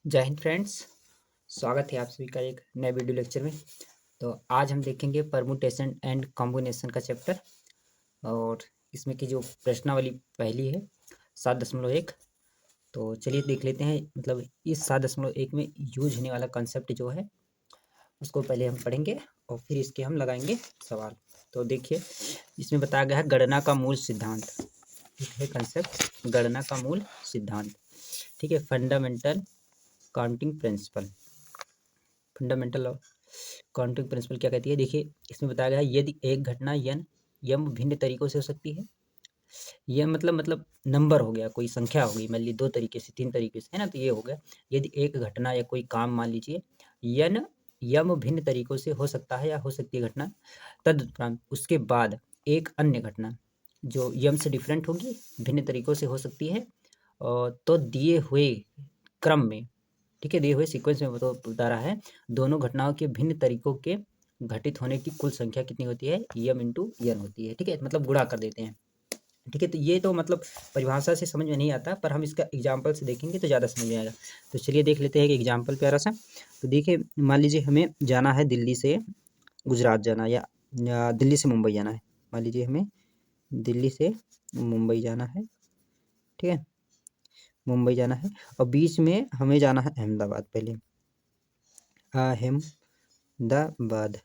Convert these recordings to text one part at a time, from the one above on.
जय हिंद फ्रेंड्स। स्वागत है आप सभी का एक नए वीडियो लेक्चर में। तो आज हम देखेंगे परमुटेशन एंड कॉम्बिनेशन का चैप्टर। और इसमें की जो प्रश्नावली पहली है 7.1। तो चलिए देख लेते हैं, मतलब इस 7.1 में यूज होने वाला कंसेप्ट जो है उसको पहले हम पढ़ेंगे और फिर इसके हम लगाएंगे सवाल। तो देखिए, इसमें बताया गया है गणना का मूल सिद्धांत। एक है कंसेप्ट गणना का मूल सिद्धांत, ठीक है। Fundamental counting principle. Fundamental of counting principle क्या कहती है, देखिए इसमें बताया गया है यदि एक घटना यम भिन्न तरीकों से हो सकती है। यह मतलब नंबर हो गया, कोई संख्या हो गई, मान लीजिए 2 तरीके से 3 तरीके से, है ना। तो ये हो गया यदि एक घटना या कोई काम मान लीजिए यम भिन्न तरीकों से हो सकता है या हो सकती है घटना, तदुपरांत उसके बाद एक अन्य घटना जो यम से डिफरेंट होगी, भिन्न तरीकों से हो सकती है, और तो दिए हुए क्रम में, ठीक है, दिए हुए सीक्वेंस में तो बता रहा है दोनों घटनाओं के भिन्न तरीकों के घटित होने की कुल संख्या कितनी होती है, यम इंटू यन होती है, ठीक है। मतलब गुणा कर देते हैं, ठीक है। तो ये तो मतलब परिभाषा से समझ में नहीं आता, पर हम इसका एग्जाम्पल से देखेंगे तो ज़्यादा समझ में आएगा। तो चलिए देख लेते हैं एक एग्जाम्पल प्यारा सा। तो देखिए, मान लीजिए हमें जाना है दिल्ली से गुजरात जाना, या दिल्ली से मुंबई जाना है। मान लीजिए हमें दिल्ली से मुंबई जाना है, ठीक है, मुंबई जाना है, और बीच में हमें जाना है अहमदाबाद। पहले अहमदाबाद,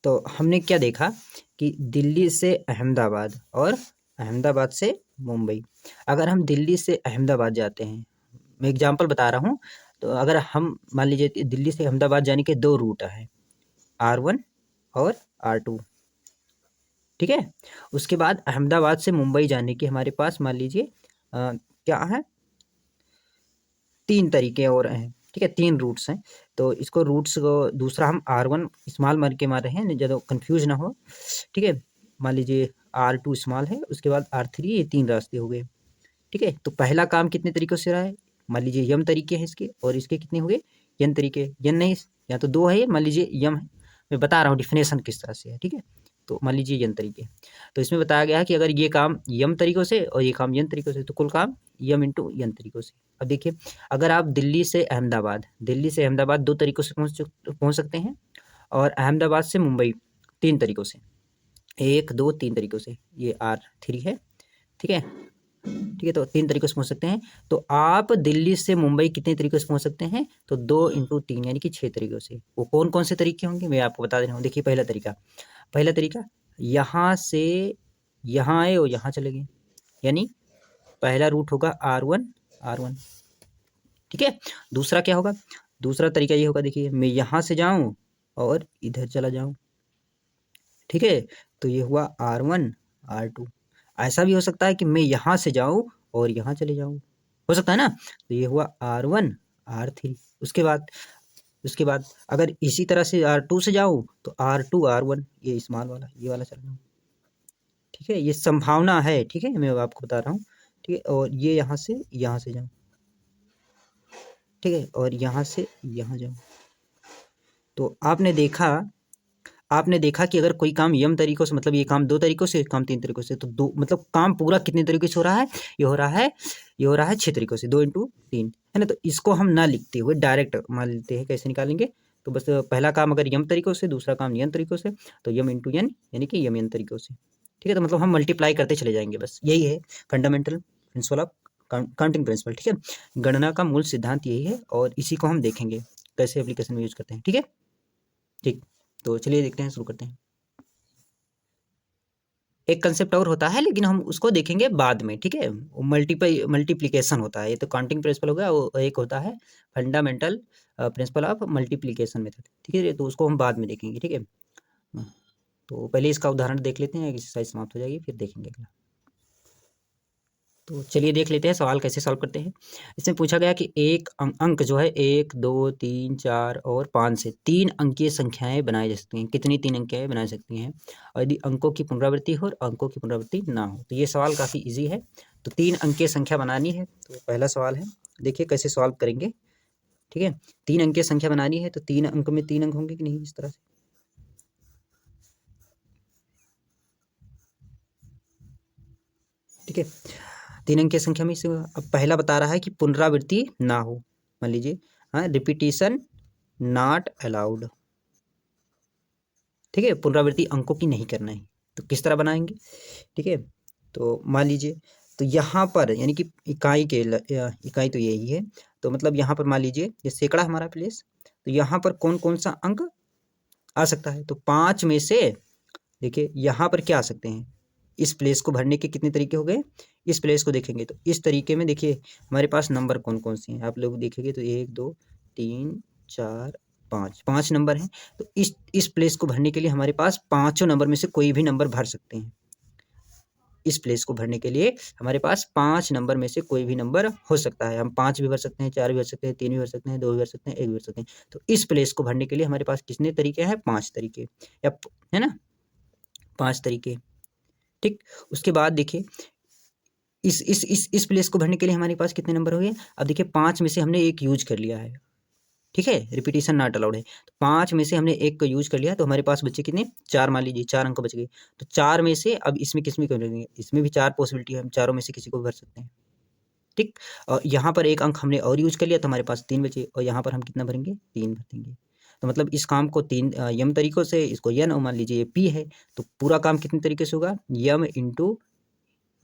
तो हमने क्या देखा कि दिल्ली से अहमदाबाद और अहमदाबाद से मुंबई। अगर हम दिल्ली से अहमदाबाद जाते हैं, मैं एग्जांपल बता रहा हूँ, तो अगर हम मान लीजिए दिल्ली से अहमदाबाद जाने के 2 रूट हैं, R1 और R2, ठीक है। उसके बाद अहमदाबाद से मुंबई जाने के हमारे पास मान लीजिए क्या है, 3 तरीके और हैं, ठीक है, 3 रूट्स हैं। तो इसको रूट्स को दूसरा हम R1 स्मॉल मार के मार रहे हैं, ज़्यादा कंफ्यूज ना हो, ठीक है। मान लीजिए R2 स्मॉल है, उसके बाद R3, ये 3 रास्ते हो गए, ठीक है। तो पहला काम कितने तरीक़ों से रहा है, मान लीजिए यम तरीके हैं इसके, और इसके कितने हो गए, यन तरीके। यन नहीं, या तो 2 है, मान लीजिए यम है, मैं बता रहा हूँ डिफिनेशन किस तरह से है, ठीक है। तो मान लीजिए यन तरीके, तो इसमें बताया गया है कि अगर ये काम यम तरीक़ों से और ये काम यन तरीक़ों से, तो कुल काम यम इंटू यन तरीक़ों से। अब देखिए, अगर आप दिल्ली से अहमदाबाद 2 तरीक़ों से पहुँच सकते हैं, और अहमदाबाद से मुंबई 3 तरीक़ों से, 1, 2, 3 तरीक़ों से, ये R3 है, ठीक है, ठीक है। तो 3 तरीक़ों से पहुँच सकते हैं। तो आप दिल्ली से मुंबई कितने तरीक़ों से पहुँच सकते हैं, तो 2 इंटू 3 यानी कि 6 तरीक़ों से। वो कौन-कौन से तरीके होंगे मैं आपको बता दे रहा हूँ। देखिए पहला तरीका यहाँ से यहाँ आए और यहाँ चले गए, यानी पहला रूट होगा R1, ठीक है। दूसरा क्या होगा, दूसरा तरीका ये होगा, देखिए मैं यहाँ से जाऊँ और इधर चला जाऊँ, ठीक है। तो ये हुआ R1 R2। ऐसा भी हो सकता है कि मैं यहाँ से जाऊँ और यहाँ चले जाऊँ, हो सकता है ना। तो ये हुआ R1 R3। उसके बाद अगर इसी तरह से R2 से जाऊँ तो R2 R1, ये स्मॉल वाला, ये वाला चल जाऊँ, ठीक है। ये संभावना है, ठीक है, मैं आपको बता रहा हूँ, ठीक है। और ये यहाँ से जाऊँ, ठीक है, और यहाँ से यहाँ जाऊँ। तो आपने देखा कि अगर कोई काम यम तरीकों से, मतलब ये काम 2 तरीकों से, काम 3 तरीकों से, तो 2 मतलब काम पूरा कितने तरीके से हो रहा है, ये हो रहा है 6 तरीकों से, 2 इंटू 3, है ना। तो इसको हम ना लिखते हुए डायरेक्ट मान लेते हैं, कैसे निकालेंगे, तो बस पहला काम अगर यम तरीकों से, दूसरा काम यन तरीकों से, तो यम इंटू यन यानी कि यम यन तरीकों से, ठीक है। तो मतलब हम मल्टीप्लाई करते चले जाएंगे, बस यही है fundamental principle of counting principle, ठीक है। गणना का मूल सिद्धांत यही है, और इसी को हम देखेंगे कैसे एप्लीकेशन में यूज करते हैं, ठीक है, ठीक। तो चलिए देखते हैं, शुरू करते हैं। एक कंसेप्ट और होता है, लेकिन हम उसको देखेंगे बाद में, ठीक है। मल्टीप्लिकेशन होता है, ये तो काउंटिंग प्रिंसिपल हो गया, वो एक होता है fundamental principle of multiplication method, ठीक है। तो उसको हम बाद में देखेंगे, ठीक है। तो पहले इसका उदाहरण देख लेते हैं, एक्सरसाइज समाप्त हो जाएगी, फिर देखेंगे अगला। तो चलिए देख लेते हैं सवाल कैसे सॉल्व करते हैं। इसमें पूछा गया कि एक अंक जो है 1, 2, 3, 4 और 5 से 3 अंकीय संख्याएं बनाई जा सकती हैं। कितनी 3 अंकियाँ बना सकती हैं, और यदि अंकों की पुनरावृत्ति हो और अंकों की पुनरावृत्ति ना हो। तो ये सवाल काफ़ी इजी है। तो 3 अंकीय संख्या बनानी है, तो पहला सवाल है, देखिए कैसे सॉल्व करेंगे, ठीक है। 3 अंकीय संख्या बनानी है, तो 3 अंक में 3 अंक होंगे कि नहीं, इस तरह से, ठीक है। 3 अंकीय संख्या में से अब पहला बता रहा है कि पुनरावृत्ति ना हो। मान लीजिए हाँ, रिपीटिशन नॉट अलाउड, ठीक है, पुनरावृत्ति अंकों की नहीं करना है। तो किस तरह बनाएंगे, ठीक है, तो मान लीजिए, तो यहाँ पर यानी कि इकाई इकाई तो यही है, तो मतलब यहाँ पर मान लीजिए ये सैकड़ा हमारा प्लेस, तो यहाँ पर कौन कौन सा अंक आ सकता है, तो 5 में से देखिए यहाँ पर क्या आ सकते हैं, इस प्लेस को भरने के कितने तरीके हो गए, इस प्लेस को देखेंगे तो इस तरीके में देखिए हमारे पास नंबर कौन कौन से हैं, आप लोग देखेंगे तो 1 2 3 4 5, 5 नंबर हैं। तो इस प्लेस को भरने के लिए हमारे पास पाँचों नंबर में से कोई भी नंबर भर सकते हैं। इस प्लेस को भरने के लिए हमारे पास 5 नंबर में से कोई भी नंबर हो सकता है। हम 5 भी भर सकते हैं, 4 भी भर सकते हैं, 3 भी भर सकते हैं, 2 भी भर सकते हैं, 1 भी भर सकते हैं। तो इस प्लेस को भरने के लिए हमारे पास कितने तरीके हैं, 5 तरीके, या है ना, 5 तरीके, ठीक। उसके बाद देखिए इस प्लेस को भरने के लिए हमारे पास कितने नंबर हो गए, अब देखिए 5 में से हमने एक यूज कर लिया है, ठीक है, रिपीटिशन नॉट अलाउड है, तो 5 में से हमने एक को यूज कर लिया, तो हमारे पास बचे कितने, 4, मान लीजिए 4 अंक बच गए। तो 4 में से अब इसमें किसमें करेंगे, इसमें भी 4 पॉसिबिलिटी है, हम चारों में से किसी को भी भर सकते हैं, ठीक। और यहाँ पर एक अंक हमने और यूज कर लिया, तो हमारे पास 3 बचे, और यहाँ पर हम कितना भरेंगे, 3 भर देंगे। तो मतलब इस काम को 3 यम तरीकों से, इसको यन, और मान लीजिए ये पी है, तो पूरा काम कितने तरीके से होगा, यम इंटू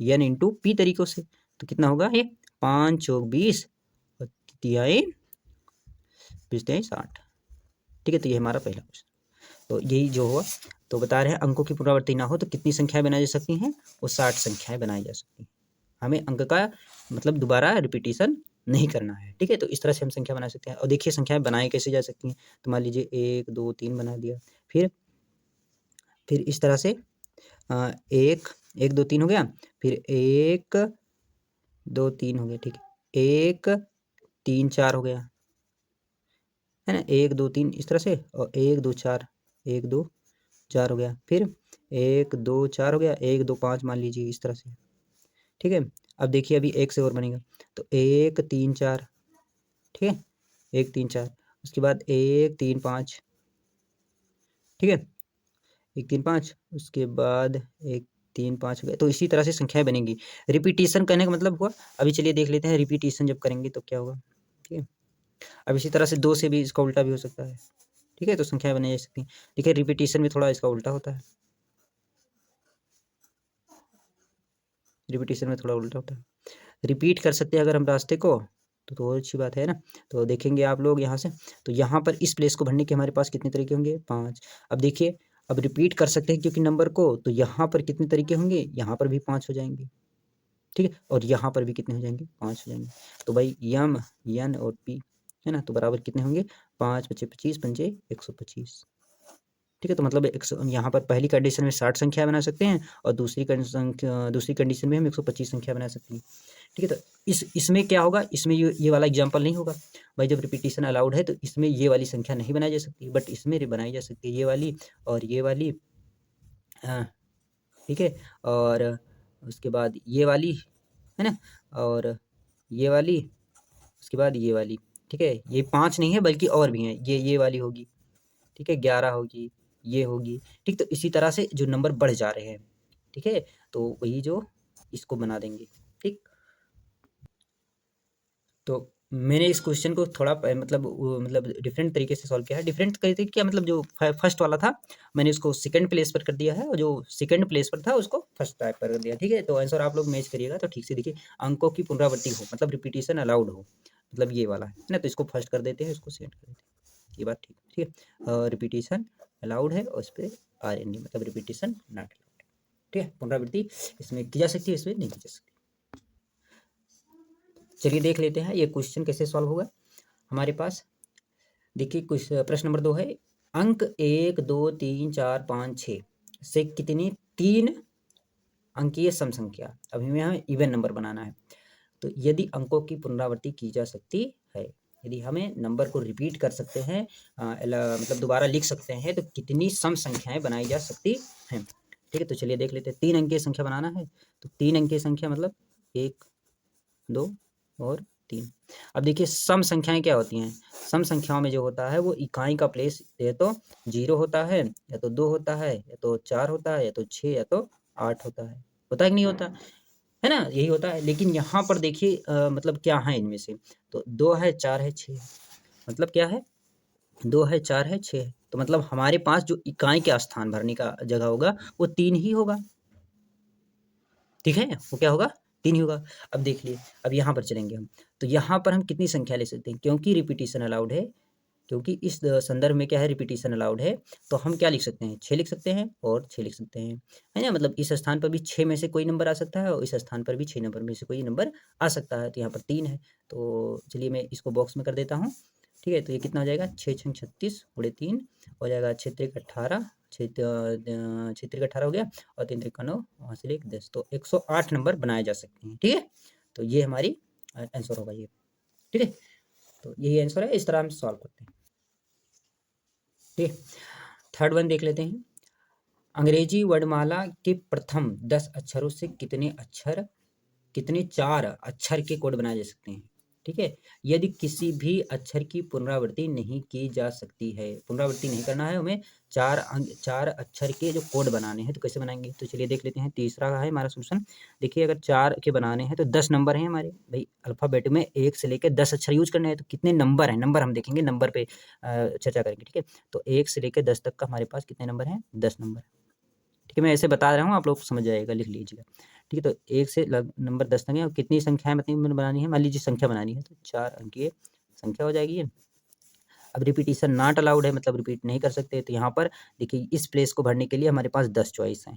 यन इंटू पी तरीकों से। तो कितना होगा ये, 5 चौक 20 और तिहाई 60, ठीक है। तो ये हमारा पहला क्वेश्चन, तो यही जो हुआ, तो बता रहे हैं अंकों की पुनरावृत्ति ना हो तो कितनी संख्याएं बनाई जा सकती हैं, वो 60 संख्याएं बनाई जा सकती हैं। हमें अंक का मतलब दोबारा रिपीटिशन नहीं करना है, ठीक है। तो इस तरह से हम संख्या बना सकते हैं, और देखिए संख्याएं बनाई कैसे जा सकती हैं, तो मान लीजिए 1 2 3 बना दिया, फिर इस तरह से 1 1 2 3 हो गया, फिर 1 2 3 हो गया, ठीक है, 1 3 4 हो गया, है ना, 1 2 3 इस तरह से, और 1 2 4 1 2 4 हो गया, फिर 1 2 4 हो गया, 1 2 5 मान लीजिए इस तरह से, ठीक है। अब देखिए अभी एक से और बनेगा, तो 1 3 4, ठीक है, 1 3 4, उसके बाद 1 3 5, ठीक है, 1 3 5, उसके बाद 1 3 5 हो गया। तो इसी तरह से संख्याएं बनेंगी। रिपीटिशन करने का मतलब हुआ, अभी चलिए देख लेते हैं रिपीटिशन जब करेंगे तो क्या होगा, ठीक है। अब इसी तरह से 2 से भी इसका उल्टा भी हो सकता है, ठीक है, तो संख्याएं बनाई जा सकती हैं। देखिए रिपीटिशन में थोड़ा इसका उल्टा होता है, रिपीटिशन में थोड़ा उल्टा होता है, रिपीट कर सकते हैं अगर हम रास्ते को, तो और अच्छी बात है ना। तो देखेंगे आप लोग यहाँ से, तो यहाँ पर इस प्लेस को भरने के हमारे पास कितने तरीके होंगे, 5। अब देखिए, अब रिपीट कर सकते हैं क्योंकि नंबर को, तो यहाँ पर कितने तरीके होंगे, यहाँ पर भी 5 हो जाएंगे, ठीक है, और यहाँ पर भी कितने हो जाएंगे, 5 हो जाएंगे। तो भाई यम यन और पी, है ना, तो बराबर कितने होंगे, 5 पचे 25 पंजे 125, ठीक है। तो मतलब यहाँ पर पहली कंडीशन में 60 संख्या बना सकते हैं, और दूसरी कंडीशन में हम 125 संख्या बना सकते हैं, ठीक है। तो इसमें क्या होगा, इसमें ये वाला एग्जाम्पल नहीं होगा भाई, जब रिपीटिशन अलाउड है तो इसमें ये वाली संख्या नहीं बनाई जा सकती, बट इसमें बनाई जा सकती है ये वाली और ये वाली, हाँ, ठीक है, और उसके बाद ये वाली, है ना, और ये वाली, उसके बाद ये वाली, ठीक है। ये 5 नहीं है बल्कि और भी हैं, ये वाली होगी, ठीक है, 11 होगी, ये होगी, ठीक। तो इसी तरह से जो नंबर बढ़ जा रहे हैं, ठीक है, तो वही जो इसको बना देंगे, ठीक। तो मैंने इस क्वेश्चन को थोड़ा मतलब डिफरेंट तरीके से सॉल्व किया है। डिफरेंट तरीके क्या मतलब, जो फर्स्ट वाला था मैंने उसको सेकंड प्लेस पर कर दिया है, और जो सेकंड प्लेस पर था उसको फर्स्ट टाइप पर कर दिया, ठीक है। तो आंसर आप लोग मैच करिएगा तो ठीक से देखिए, अंकों की पुनरावृत्ति हो मतलब रिपीटिशन अलाउड हो, मतलब ये वाला है ना, तो इसको फर्स्ट कर देते हैं, इसको सेकंड कर देते हैं, ये बात ठीक है, ठीक है। रिपीटिशन अलाउड है और उस पर RND मतलब रिपीटिशन नॉट अलाउड, ठीक है। पुनरावृत्ति इसमें की जा सकती है, इसमें नहीं की जा सकती। चलिए देख लेते हैं ये क्वेश्चन कैसे सॉल्व होगा हमारे पास। देखिए कुछ प्रश्न नंबर 2 है, अंक 1 2 3 4 5 6 से कितनी 3 अंकीय सम संख्या, अभी हमें इवन नंबर बनाना है, तो यदि अंकों की पुनरावृत्ति की जा सकती है, यदि हमें नंबर को रिपीट कर सकते हैं, मतलब दोबारा लिख सकते हैं, तो कितनी सम संख्याएं बनाई जा सकती हैं, ठीक है। तो चलिए देख लेते हैं, 3 अंकीय संख्या बनाना है, तो 3 अंकीय संख्या मतलब 1 2 और 3। अब देखिए सम संख्याएं क्या होती हैं, सम संख्याओं में जो होता है वो इकाई का प्लेस या तो 0 होता है, या तो 2 होता है, या तो 4 होता है, या तो 6, या तो 8 होता है कि नहीं होता है ना, यही होता है। लेकिन यहाँ पर देखिए मतलब क्या है इनमें से, तो 2 है, 4 है, 6 है, मतलब क्या है, 2 है, 4 है, 6 है, तो मतलब हमारे पास जो इकाई का स्थान भरने का जगह होगा वो 3 ही होगा। ठीक है, वो क्या होगा, 3 ही होगा। अब देख लिए, अब यहाँ पर चलेंगे हम, तो यहाँ पर हम कितनी संख्या ले सकते हैं, क्योंकि रिपीटिशन अलाउड है, क्योंकि इस संदर्भ में क्या है, रिपीटिशन अलाउड है, तो हम क्या लिख सकते हैं, 6 लिख सकते हैं और 6 लिख सकते हैं, है ना। मतलब इस स्थान पर भी 6 में से कोई नंबर आ सकता है और इस स्थान पर भी 6 नंबर में से कोई नंबर आ सकता है, तो यहाँ पर 3 है। तो चलिए मैं इसको बॉक्स में कर देता हूँ। ठीक है, तो ये कितना हो जाएगा, 6 छंग 36 गुणे 3 हो जाएगा, 6 त्रिक 18, 6 त्रिक 18 हो गया और 3 त्रिक 9, वहाँ से 1 10, तो 108 नंबर बनाए जा सकते हैं। ठीक है, तो ये हमारी आंसर होगा ये। ठीक है, तो यही आंसर है, इस तरह हम सॉल्व करते हैं। ठीक है, थर्ड वन देख लेते हैं। अंग्रेजी वर्णमाला के प्रथम 10 अक्षरों से कितने 4 अक्षर के कोड बनाए जा सकते हैं। ठीक है, यदि किसी भी अक्षर की पुनरावृत्ति नहीं की जा सकती है, पुनरावृत्ति नहीं करना है हमें, 4 अक्षर के जो कोड बनाने हैं, तो कैसे बनाएंगे, तो चलिए देख लेते हैं। तीसरा है हमारा सोल्यूशन। देखिए, अगर 4 के बनाने हैं तो 10 नंबर हैं हमारे भाई, अल्फाबेट में 1 से लेकर 10 अक्षर यूज करने हैं, तो कितने नंबर हैं, नंबर हम देखेंगे, नंबर पे चर्चा करेंगे। ठीक है, तो 1 से लेकर 10 तक का हमारे पास कितने नंबर हैं, 10 नंबर। ठीक है, मैं ऐसे बता रहा हूँ, आप लोग समझ जाएगा, लिख लीजिएगा। ठीक है, तो 1 से नंबर 10 तक है, और कितनी संख्याएं मतलब बनानी है, मान लीजिए संख्या बनानी है, तो 4 अंकीय संख्या हो जाएगी ये। अब रिपीटिशन नॉट अलाउड है, मतलब रिपीट नहीं कर सकते, तो यहाँ पर देखिए, इस प्लेस को भरने के लिए हमारे पास 10 चॉइस हैं।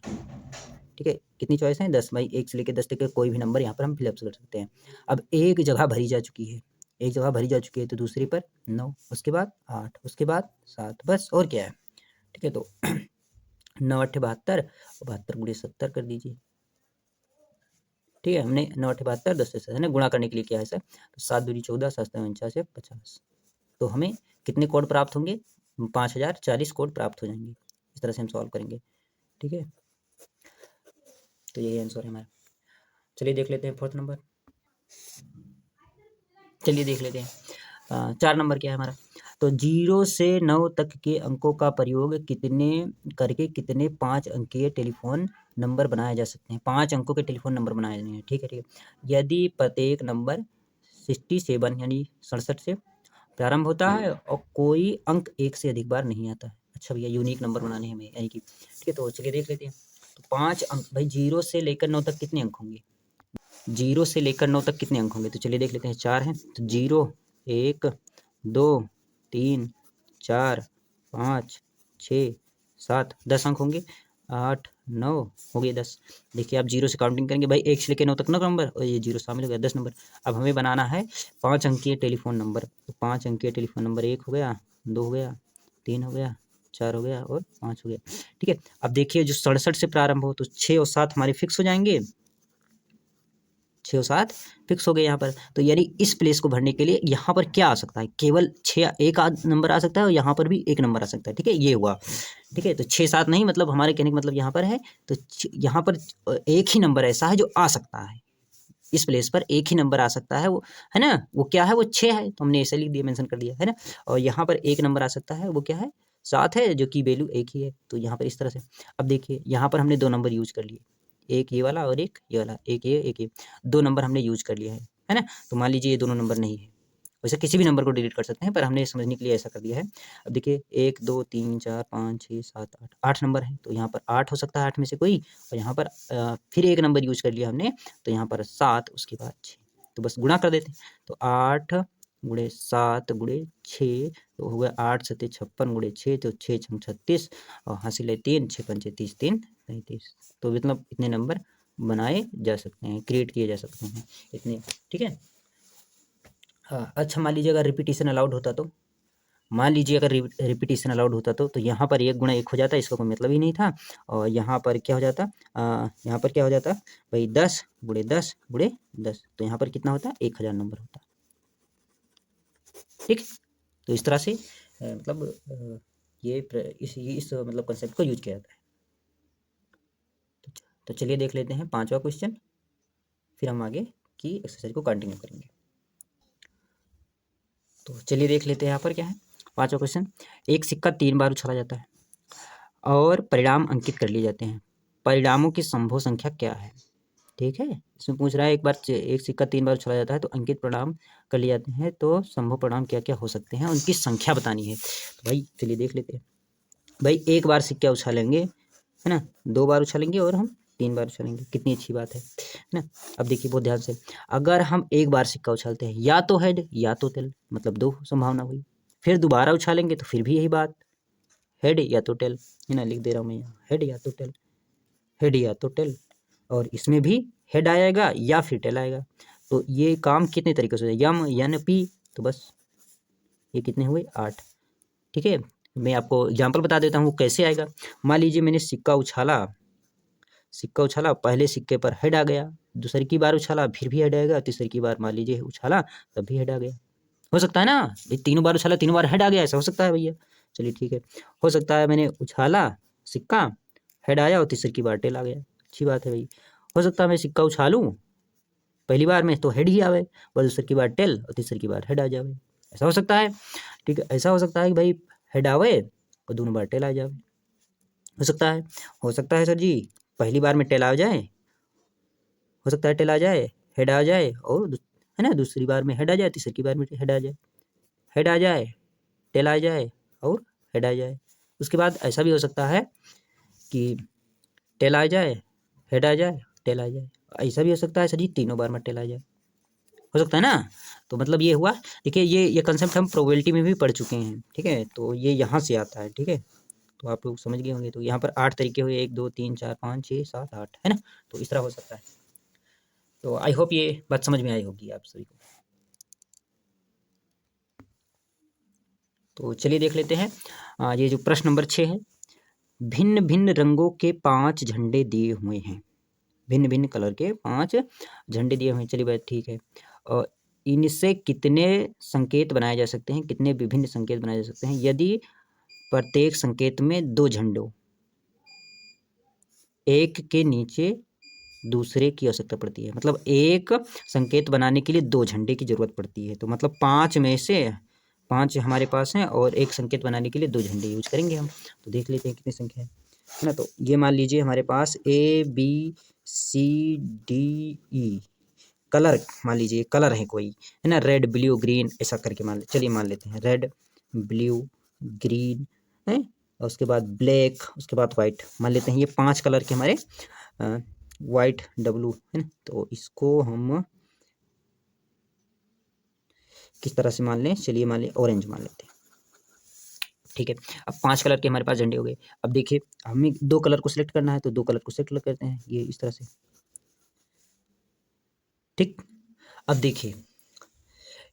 ठीक है, कितनी चॉइस हैं, 10, भाई 1 से लेकर 10 तक के कोई भी नंबर यहाँ पर हम फिलअप कर सकते हैं। अब एक जगह भरी जा चुकी है, एक जगह भरी जा चुकी है, तो दूसरी पर 9, उसके बाद 8, उसके बाद 7, बस और क्या है। ठीक है, तो 9 8 72, 72 गुणे 70 कर दीजिए। ठीक है, हमने 9 8 72 10 से है ना गुणा करने के लिए किया है सर, तो 7 दूनी 14, 7 49 50, तो हमें कितने कोड प्राप्त होंगे, 5040 कोड प्राप्त हो जाएंगे। इस तरह से हम सॉल्व करेंगे। ठीक है, तो यही आंसर है हमारा। चलिए देख लेते हैं फोर्थ नंबर। चलिए देख लेते हैं 4 नंबर क्या है हमारा, तो 0 से 9 तक के अंकों का प्रयोग कितने 5 अंकीय टेलीफोन नंबर बनाए जा सकते हैं, 5 अंकों के टेलीफोन नंबर बनाए जाने हैं। ठीक है, ठीक है, यदि प्रत्येक नंबर 67 यानी 67 से प्रारंभ होता है और कोई अंक 1 से अधिक बार नहीं आता है। अच्छा भैया, यूनिक नंबर बनाने हैं हमें, यानी कि ठीक है, तो चलिए देख लेते हैं। तो 5 अंक, भाई 0 से लेकर 9 तक कितने अंक होंगे, 0 से लेकर 9 तक कितने अंक होंगे, तो चलिए देख लेते हैं। 4 हैं, तो 0 1 2 3 4 5 6 7 10 अंक होंगे, 8 9 हो गए 10। देखिए, आप 0 से काउंटिंग करेंगे भाई, 1 से लेकर 9 तक 9 नंबर और ये 0 शामिल हो गया, 10 नंबर। अब हमें बनाना है 5 अंकीय टेलीफोन नंबर, तो 5 अंकीय टेलीफोन नंबर 1 हो गया, 2 हो गया, 3 हो गया, 4 हो गया और 5 हो गया। ठीक है, अब देखिए, जो 67 से प्रारंभ हो, तो 6 और 7 हमारे फिक्स हो जाएंगे, 6 और 7 फिक्स हो गए यहाँ पर। तो यानी इस प्लेस को भरने के लिए यहाँ पर क्या आ सकता है, केवल 6 एक आध नंबर आ सकता है और यहाँ पर भी एक नंबर आ सकता है। ठीक है, ये हुआ। ठीक है, तो 6 7 नहीं, मतलब हमारे कहने का मतलब यहाँ पर है, तो यहाँ पर एक ही नंबर ऐसा है जो आ सकता है, इस प्लेस पर एक ही नंबर आ सकता है, वो है ना, वो क्या है, वो 6 है, तो हमने ऐसे लिख दिया, मेंशन कर दिया है ना। और यहाँ पर एक नंबर आ सकता है, वो क्या है, 7 है, जो कि वैल्यू एक ही है, तो यहाँ पर इस तरह से। अब देखिए, यहाँ पर हमने 2 नंबर यूज कर लिए, एक ये वाला और एक ये वाला, एक ये 2 नंबर हमने यूज कर लिया है ना। तो मान लीजिए ये दोनों नंबर नहीं है, वैसे किसी भी नंबर को डिलीट कर सकते हैं, पर हमने समझने के लिए ऐसा कर दिया है। अब देखिए, 1 2 3 4 5 6 7 8 8 नंबर है, तो यहाँ पर 8 हो सकता है, 8 में से कोई, और यहाँ पर फिर एक नंबर यूज कर लिया हमने, तो यहाँ पर 7, उसके बाद 6, तो बस गुणा कर देते हैं। तो 8 गुणे 7 गुणे 6, तो हो गया 8 7 56 गुणे 6, तो 6 6 36 और हासिल है 3, 6 5 30 3 35, तो मतलब इतने नंबर बनाए जा सकते हैं, क्रिएट किए जा सकते हैं इतने। ठीक है, हाँ। अच्छा, मान लीजिए अगर रिपीटिशन अलाउड होता, तो मान लीजिए अगर रिपीटिशन अलाउड होता, तो यहाँ पर 1 गुणा 1 हो जाता, इसका कोई मतलब ही नहीं था, और यहाँ पर क्या हो जाता, यहाँ पर क्या हो जाता भाई, 10 गुणे 10 गुणे 10, तो यहाँ पर कितना होता, 1000 नंबर होता। ठीक, तो इस तरह से मतलब ये इस मतलब कंसेप्ट को यूज किया जाता है। तो चलिए देख लेते हैं 5वां क्वेश्चन, फिर हम आगे की एक्सरसाइज को कंटिन्यू करेंगे। तो चलिए देख लेते हैं यहाँ पर क्या है 5वां क्वेश्चन। एक सिक्का 3 बार उछाला जाता है और परिणाम अंकित कर लिए जाते हैं, परिणामों की संभव संख्या क्या है। ठीक है। इसमें पूछ रहा है एक बार एक सिक्का 3 बार उछाला जाता है तो अंकित परिणाम कर लिए जाते हैं, तो संभव परिणाम क्या क्या हो सकते हैं, उनकी संख्या बतानी है। तो भाई चलिए देख लेते हैं। भाई एक बार सिक्का उछालेंगे, है ना, 2 बार उछालेंगे और हम 3 बार उछालेंगे, कितनी अच्छी बात है ना। अब देखिए बहुत ध्यान से, अगर हम एक बार सिक्का उछालते हैं या तो हेड या तो टेल, मतलब 2 संभावना हुई। फिर दोबारा उछालेंगे तो फिर भी यही बात, हेड या तो टेल, है ना, लिख दे रहा हूँ मैं यहाँ, हेड या तो टेल, हेड या तो टेल। और इसमें भी हेड आएगा या फिर टेल आएगा। तो ये काम कितने तरीके से हो जाए, यम एन पी, तो बस ये कितने हुए 8। ठीक है, मैं आपको एग्जाम्पल बता देता हूँ वो कैसे आएगा। मान लीजिए मैंने सिक्का उछाला, पहले सिक्के पर हेड आ गया, दूसरी की बार उछाला फिर भी हेड आएगा, तीसरी की बार मान लीजिए उछाला तब भी हेड आ गया। हो सकता है ना भाई, तीनों बार उछाला तीनों बार हेड आ गया, ऐसा हो सकता है भैया। चलिए ठीक है, हो सकता है मैंने उछाला सिक्का, हेड आया और तीसरी की बार टेल आ गया, अच्छी बात है भाई। हो सकता है मैं सिक्का उछालूं पहली बार में तो हेड ही आवे, और दूसरी की बार टेल और तीसरी की बार हेड आ जावे, ऐसा हो सकता है। ठीक है, ऐसा हो सकता है कि भाई हेड आवे और दोनों बार टेल आ जावे, हो सकता है। हो सकता है सर जी पहली बार में टेल आ जाए, हो सकता है टेल आ जाए, हेड आ जाए, और है ना दूसरी बार में हेड आ जाए, तीसरी की बार में हेड आ जाए, हेड आ जाए, टेल आ जाए और हेड आ जाए। उसके बाद ऐसा भी हो सकता है कि टेल आ जाए, हेड आ जाए, टेल आ जाए। ऐसा भी हो सकता है सर जी तीनों बार में टेल आ जाए, हो सकता है ना। तो मतलब ये हुआ, देखिए ये कंसेप्ट हम प्रोबेबिलिटी में भी पढ़ चुके हैं, ठीक है, तो ये यहाँ से आता है, ठीक है। तो आप लोग समझ गए होंगे। तो यहाँ पर 8 तरीके हुए, 1 2 3 4 5 6 7 8, है ना। तो इस तरह हो सकता है। तो आई होप ये बात समझ में आई होगी आप सभी को। तो चलिए देख लेते हैं, ये जो प्रश्न नंबर 6 है, भिन्न भिन्न रंगों के 5 झंडे दिए हुए हैं, भिन्न भिन्न कलर के 5 झंडे दिए हुए हैं। चलिए भाई ठीक है, और इनसे कितने संकेत बनाए जा सकते हैं, कितने विभिन्न संकेत बनाए जा सकते हैं यदि प्रत्येक संकेत में 2 झंडों एक के नीचे दूसरे की आवश्यकता पड़ती है। मतलब एक संकेत बनाने के लिए 2 झंडे की जरूरत पड़ती है, तो मतलब 5 में से 5 हमारे पास हैं और एक संकेत बनाने के लिए 2 झंडे यूज करेंगे हम। तो देख लेते हैं कितनी संख्या है ना। तो ये मान लीजिए हमारे पास A B C D E colour, मान लीजिए कलर है कोई, है ना, रेड ब्लू ग्रीन ऐसा करके चलिए मान लेते हैं, रेड ब्लू ग्रीन है, और उसके बाद ब्लैक, उसके बाद वाइट, मान लेते हैं ये 5 कलर के हमारे वाइट डब्लू, है ना। तो इसको हम किस तरह से मान लें, चलिए मान लें ऑरेंज मान लेते हैं, ठीक है। अब 5 कलर के हमारे पास झंडे हो गए। अब देखिए हमें 2 कलर को सिलेक्ट करना है, तो 2 कलर को सिलेक्ट करते हैं, ये इस तरह से, ठीक। अब देखिए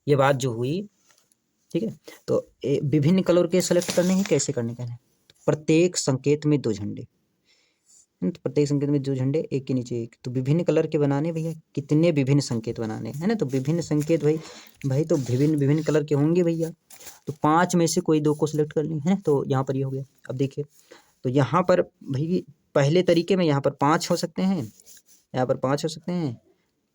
ये बात जो हुई, ठीक है, तो विभिन्न कलर के सेलेक्ट करने हैं, कैसे करने का है, तो प्रत्येक संकेत में 2 झंडे, तो प्रत्येक संकेत में 2 झंडे एक के नीचे एक, तो विभिन्न कलर के बनाने भैया, कितने विभिन्न संकेत बनाने हैं ना, तो विभिन्न संकेत भाई, तो विभिन्न विभिन्न कलर के होंगे भैया, तो 5 में से कोई 2 को सिलेक्ट कर लें, है ना। तो यहाँ पर ये हो गया। अब देखिए तो यहाँ पर भाई पहले तरीके में यहाँ पर 5 हो सकते हैं, यहाँ पर 5 हो सकते हैं,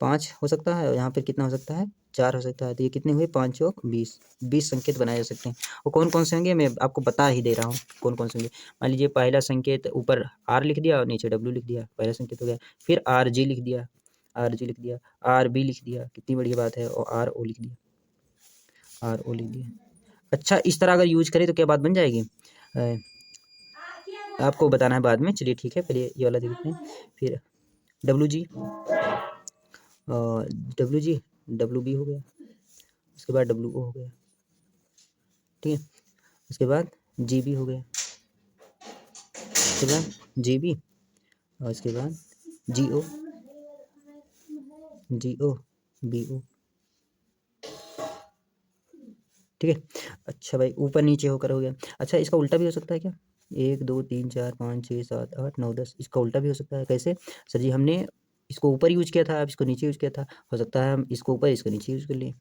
5 हो सकता है, और यहाँ पर कितना हो सकता है, 4 हो सकता है। तो ये कितने हुए, 5 चौक 20, 20 संकेत बनाए जा सकते हैं। वो कौन कौन से होंगे मैं आपको बता ही दे रहा हूँ कौन कौन से होंगे। मान लीजिए पहला संकेत ऊपर आर लिख दिया और नीचे डब्ल्यू लिख दिया, पहला संकेत हो गया। फिर आर जी लिख दिया, आर जी लिख दिया, आर बी लिख दिया, कितनी बढ़िया बात है, और आर ओ लिख दिया, आर ओ लिख दिया। अच्छा इस तरह अगर यूज करें तो क्या बात बन जाएगी, आपको बताना है बाद में, चलिए ठीक है, पहले ये वाला देखते हैं। फिर W G, W G, W B हो गया, उसके बाद डब्ल्यू ओ हो गया, ठीक है, उसके बाद जी बी हो गया, उसके बाद जी बी, और उसके बाद जी ओ, जी ओ बी ओ, ठीक है। अच्छा भाई ऊपर नीचे होकर हो गया। अच्छा इसका उल्टा भी हो सकता है क्या, 1 2 3 4 5 6 7 8 9 10, इसका उल्टा भी हो सकता है, कैसे सर जी, हमने इसको ऊपर यूज किया था, अब इसको नीचे यूज किया था, हो सकता है हम इसको ऊपर इसको नीचे यूज कर लिए,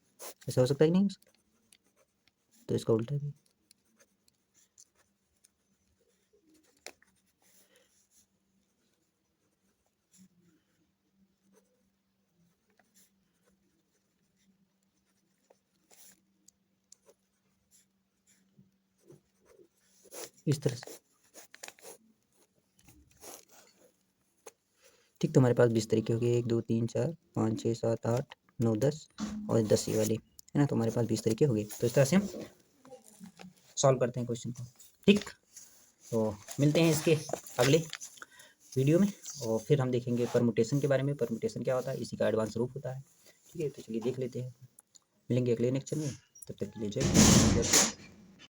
ऐसा हो सकता है कि नहीं, तो इसका उल्टा भी इस तरह से, ठीक। तो हमारे पास 20 तरीके हो गए, 1 2 3 4 5 6 7 8 9 10 और 10 ये वाली है ना। तो हमारे पास 20 तरीके हो गए। तो इस तरह से हम सॉल्व करते हैं क्वेश्चन को। ठीक, तो मिलते हैं इसके अगले वीडियो में और फिर हम देखेंगे परमुटेशन के बारे में। परमुटेशन क्या होता है, इसी का एडवांस रूप होता है। ठीक है, तो चलिए देख लेते हैं। मिलेंगे अगले लेक्चर में, तब तक के लिए जय हिंद।